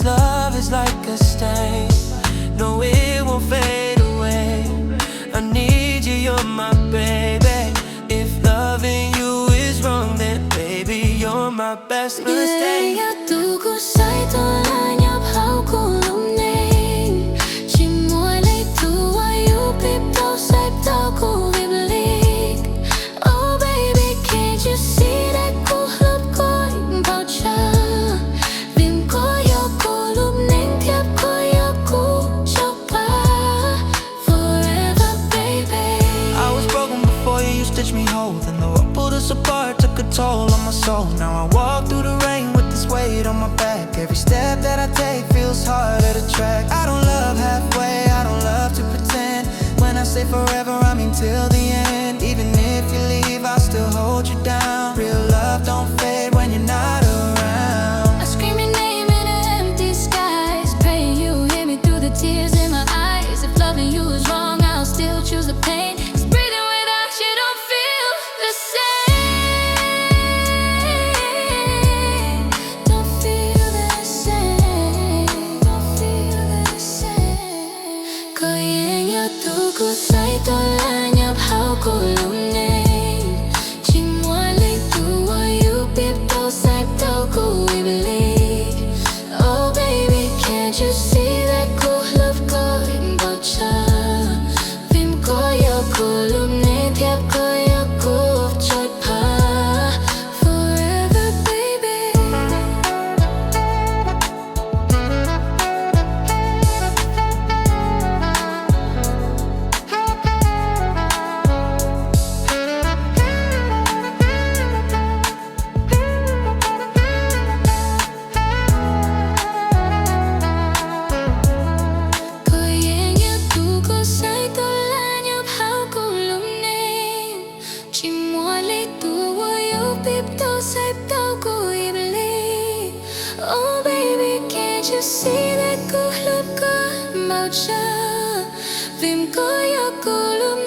This love is like a stain. No, it won't fade away. I need you, you're my baby. If loving you is wrong, then baby, you're my best mistake. Gaya tu ko sai to la nhập hao cô lúc này. Chỉ muốn lấy tu ayu pip tao sai tao cô bị bleak. Oh baby, can't you see that cô lúc coi bao cha. Vim có yo cô lúc nén thiệp có yo cô cho ba. Forever baby. I was broken before you stitched me whole. Then the world pulled us apart, took a toll on my soul. Now I walk through the rain with this weight on my back. Every step that I take feels harder to track. I don't love halfway, I don't love to pretend. When I say forever, I mean till the end. Even if you leave, I'll still hold you down. Real love don't fade when you're not around. I scream your name in an empty skies, praying you hear me through the tears in my eyes. If loving you is wrong, I'll still choose the pain. 'Cause breathing without you don't feel the same. Don't feel the same. Don't feel the same. Có yên nhớ tu cô say tôi là nhập hao cô lúc này. Chỉ muốn lấy tu ayu pip tao sai tao cô bị bleak. Oh baby, can't you see that cô love có bao cha. Vim có yo cô lúc này thiệp có yo cô chót pa. Forever baby. Có yên nhớ tu có sai tôi là nhập hao cô lúc này. Chỉ muốn lấy tu ayu pip tao sai tao cô bị bleak. Oh baby, can't you see that cô lúc có bao cha. Vim có yo cô lúc